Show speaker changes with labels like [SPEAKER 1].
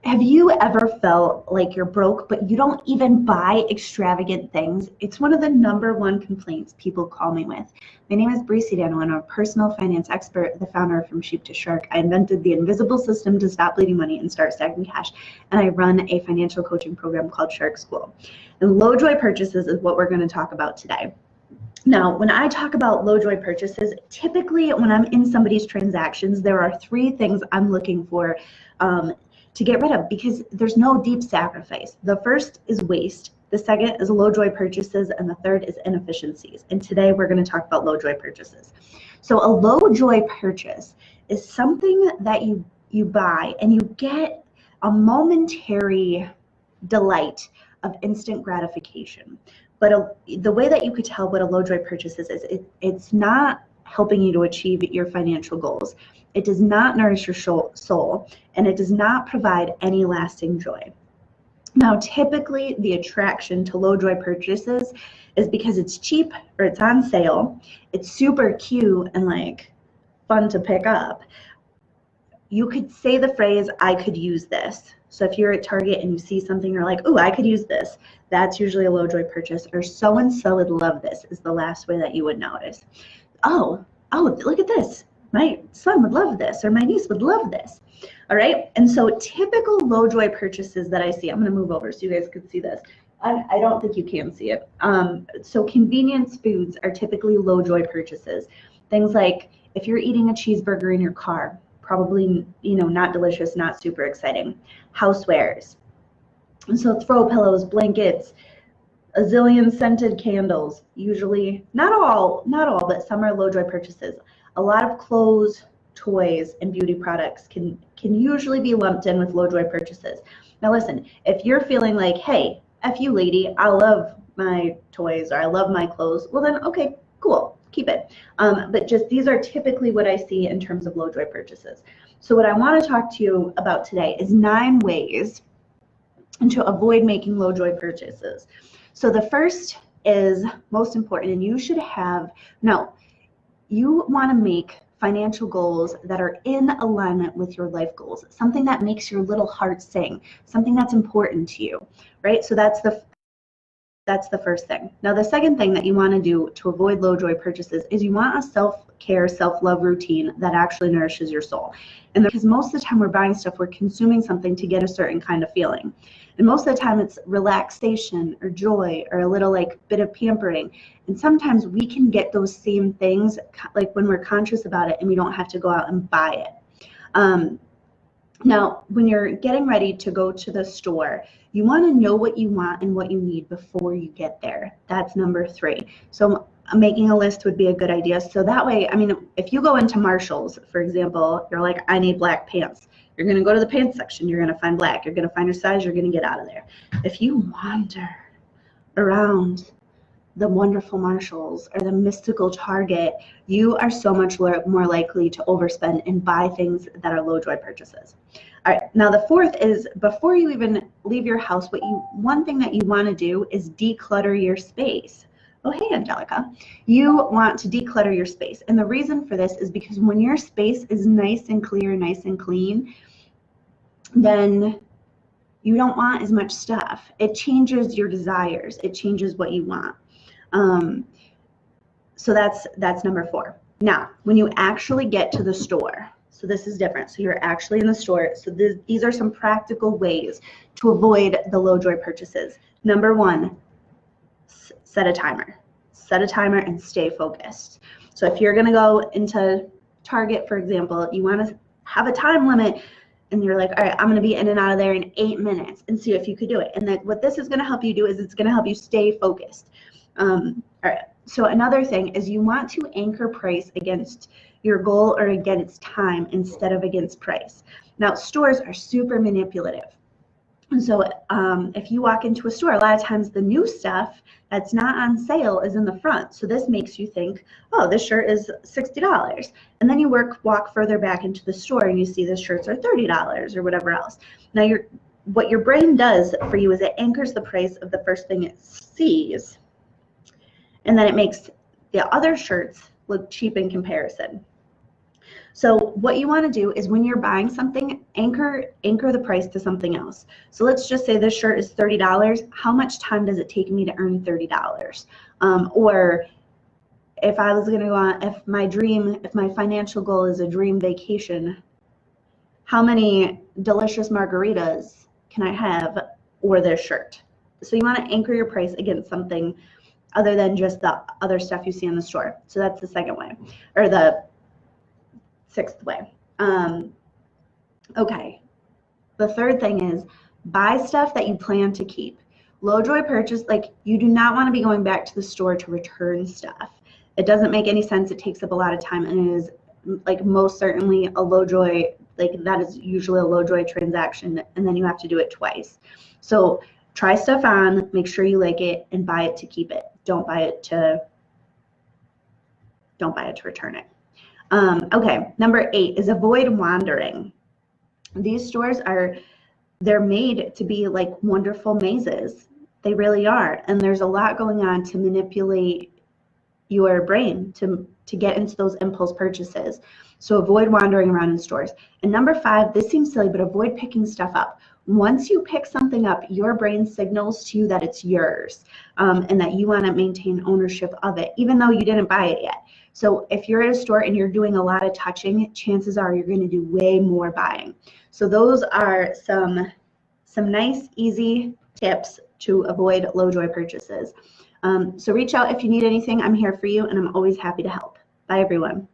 [SPEAKER 1] Have you ever felt like you're broke, but you don't even buy extravagant things? It's one of the #1 complaints people call me with. My name is Brie, and I'm a personal finance expert, the founder of From Sheep to Shark. I invented the invisible system to stop bleeding money and start stacking cash, and I run a financial coaching program called Shark School. And low joy purchases is what we're going to talk about today. Now, when I talk about low joy purchases, typically when I'm in somebody's transactions, there are 3 things I'm looking for to get rid of, because there's no deep sacrifice. The first is waste, the second is low joy purchases, and the third is inefficiencies. And today we're going to talk about low joy purchases. So a low joy purchase is something that you buy and you get a momentary delight of instant gratification. But the way that you could tell what a low joy purchase is it's not helping you to achieve your financial goals. It does not nourish your soul, and it does not provide any lasting joy. Now, typically the attraction to low joy purchases is because it's cheap or it's on sale. It's super cute and like fun to pick up. You could say the phrase, I could use this. So if you're at Target and you see something, you're like, oh, I could use this. That's usually a low joy purchase. Or so-and-so would love this is the last way that you would notice. Oh, look at this. My son would love this, or my niece would love this. All right. And so typical low joy purchases that I see, I'm going to move over so you guys can see this. I don't think you can see it. So convenience foods are typically low joy purchases. Things like if you're eating a cheeseburger in your car, probably, not delicious, not super exciting. Housewares. And so throw pillows, blankets, a zillion scented candles, usually, not all, but some are low joy purchases. A lot of clothes, toys, and beauty products can usually be lumped in with low joy purchases. Now listen, if you're feeling like, hey, F you lady, I love my toys or I love my clothes, well then, okay, cool, keep it. But just these are typically what I see in terms of low joy purchases. So what I want to talk to you about today is 9 ways to avoid making low joy purchases. So the first is most important, and you should have, you want to make financial goals that are in alignment with your life goals, something that makes your little heart sing, something that's important to you, right? So that's the first thing. Now, the second thing that you want to do to avoid low joy purchases is you want a self-care, self-love routine that actually nourishes your soul. And because most of the time we're buying stuff, we're consuming something to get a certain kind of feeling. And most of the time it's relaxation or joy or a little bit of pampering. And sometimes we can get those same things like when we're conscious about it and we don't have to go out and buy it. Now, when you're getting ready to go to the store, you want to know what you want and what you need before you get there. That's number 3. So making a list would be a good idea. So that way, if you go into Marshall's, for example, you're like, I need black pants. You're going to go to the pants section. You're going to find black. You're going to find your size. You're going to get out of there. If you wander around the wonderful Marshalls or the mystical Target, you are so much more likely to overspend and buy things that are low joy purchases. All right, now the fourth is before you even leave your house, one thing that you want to do is declutter your space. Oh, hey, Angelica. You want to declutter your space. And the reason for this is because when your space is nice and clear, nice and clean, then you don't want as much stuff. It changes your desires. It changes what you want. So that's number 4. Now, when you actually get to the store, so this is different. So you're actually in the store. So these are some practical ways to avoid the low joy purchases. Number 1, set a timer. Set a timer and stay focused. So if you're going to go into Target, for example, you want to have a time limit and you're like, all right, I'm going to be in and out of there in 8 minutes and see if you could do it. And then what this is going to help you do is it's going to help you stay focused. All right. So another thing is you want to anchor price against your goal or against time instead of against price. Now, stores are super manipulative. And so if you walk into a store, a lot of times the new stuff that's not on sale is in the front. So this makes you think, oh, this shirt is $60. And then you walk further back into the store and you see the shirts are $30 or whatever else. Now, what your brain does for you is it anchors the price of the first thing it sees. And then it makes the other shirts look cheap in comparison. So what you want to do is when you're buying something, anchor the price to something else. So let's just say this shirt is $30. How much time does it take me to earn $30? Or if I was going to go on, if my financial goal is a dream vacation, how many delicious margaritas can I have or this shirt? So you want to anchor your price against something other than just the other stuff you see in the store. So that's the second way, or the sixth way. Okay. The third thing is buy stuff that you plan to keep. Low joy purchase, like you do not want to be going back to the store to return stuff. It doesn't make any sense. It takes up a lot of time, and it is like most certainly a low joy, like that is usually a low joy transaction, and then you have to do it twice. So try stuff on, make sure you like it, and buy it to keep it. Don't buy it to return it. Okay, number 8 is avoid wandering. These stores they're made to be like wonderful mazes. They really are. And there's a lot going on to manipulate your brain to get into those impulse purchases. So avoid wandering around in stores. And number 5, this seems silly, but avoid picking stuff up. Once you pick something up, your brain signals to you that it's yours, and that you want to maintain ownership of it, even though you didn't buy it yet. So if you're at a store and you're doing a lot of touching, chances are you're going to do way more buying. So those are some nice, easy tips to avoid low joy purchases. So reach out if you need anything. I'm here for you, and I'm always happy to help. Bye, everyone.